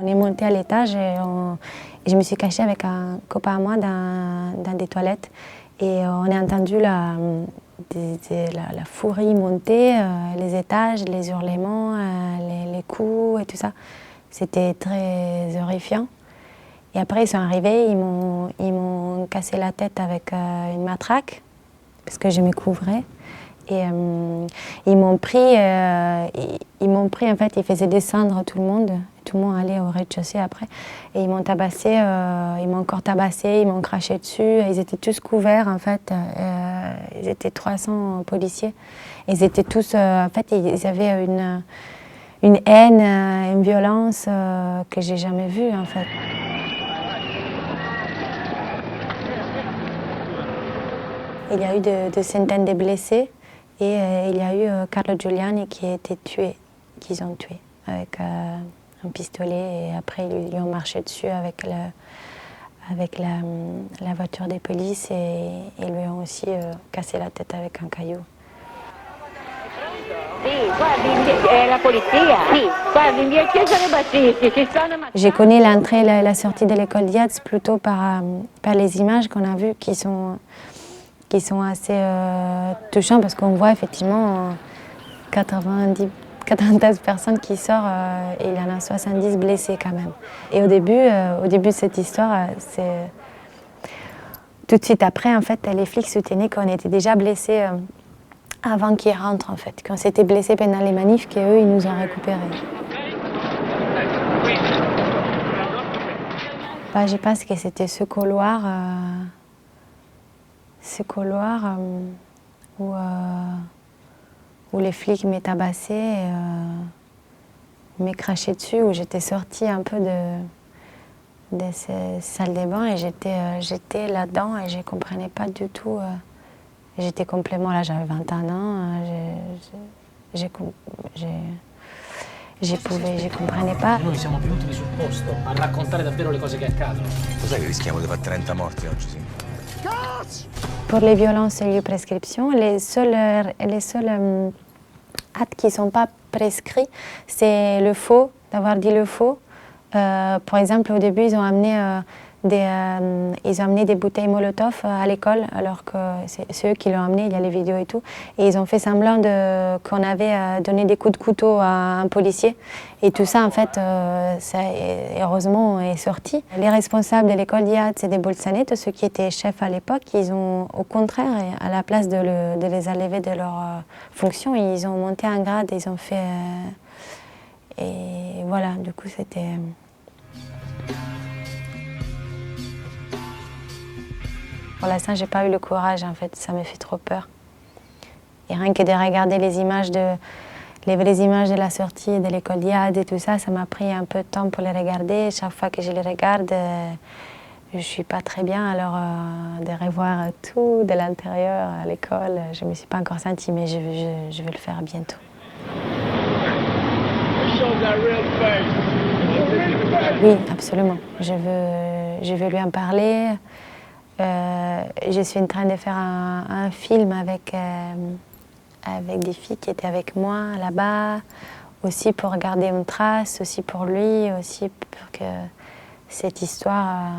On est monté à l'étage et je me suis cachée avec un copain à moi dans des toilettes. Et on a entendu la furie monter, les étages, les hurlements, les coups et tout ça. C'était très horrifiant. Et après, ils sont arrivés, ils m'ont cassé la tête avec une matraque, parce que je me couvrais. Et ils m'ont pris, en fait, ils faisaient descendre tout le monde. Tout le monde allait au rez-de-chaussée après. Et ils m'ont tabassé, ils m'ont encore tabassé, ils m'ont craché dessus. Ils étaient tous couverts, en fait. Ils étaient 300 policiers. Ils étaient tous, en fait, ils avaient une haine, une violence que j'ai jamais vue, en fait. Il y a eu de centaines de blessés et il y a eu Carlo Giuliani qui a été tué, qu'ils ont tué avec un pistolet et après ils lui ont marché dessus avec la voiture des polices et ils lui ont aussi cassé la tête avec un caillou. Je connais l'entrée et la sortie de l'école Diaz plutôt par les images qu'on a vues qui sont assez touchantes parce qu'on voit effectivement 93 personnes qui sortent et il y en a 70 blessés quand même. Et au début de cette histoire, tout de suite après, en fait, les flics soutenaient qu'on était déjà blessés avant qu'ils rentrent, en fait, qu'on s'était blessés pendant les manifs, qu'eux, ils nous ont récupérés. Bah, je pense que c'était ce couloir où les flics m'ont tabassé, m'ont craché dessus, où j'étais sortie un peu de ces salles de bain et j'étais là-dedans et je ne comprenais pas du tout. J'étais complètement là, j'avais 21 ans, je comprenais pas. Noi siamo venuti sul posto a raccontare davvero le cose che accadono. Lo sai che rischiamo di fare 30 morti oggi, sì? Pour les violences lieu prescription, les seuls actes qui ne sont pas prescrits, c'est le faux, d'avoir dit le faux. Par exemple, au début, ils ont amené des bouteilles Molotov à l'école, alors que c'est eux qui l'ont amené, il y a les vidéos et tout. Et ils ont fait semblant qu'on avait donné des coups de couteau à un policier. Et tout ça, en fait, ça, heureusement, est sorti. Les responsables de l'école Diaz, c'est des Bolsanettes, ceux qui étaient chefs à l'époque, ils ont, au contraire, à la place de les enlever de leur fonction, ils ont monté un grade, ils ont fait... et voilà, du coup, c'était... Pour l'instant, je n'ai pas eu le courage, en fait, ça me fait trop peur. Et rien que de regarder les images de la sortie de l'école Diaz et tout ça, ça m'a pris un peu de temps pour les regarder. Chaque fois que je les regarde, je ne suis pas très bien. Alors, de revoir tout de l'intérieur à l'école, je ne me suis pas encore sentie, mais je vais le faire bientôt. Oui, absolument. Je veux lui en parler. Je suis en train de faire un film avec des filles qui étaient avec moi là-bas, aussi pour garder une trace, aussi pour lui, aussi pour que cette histoire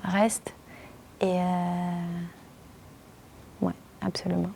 reste. Et ouais, absolument.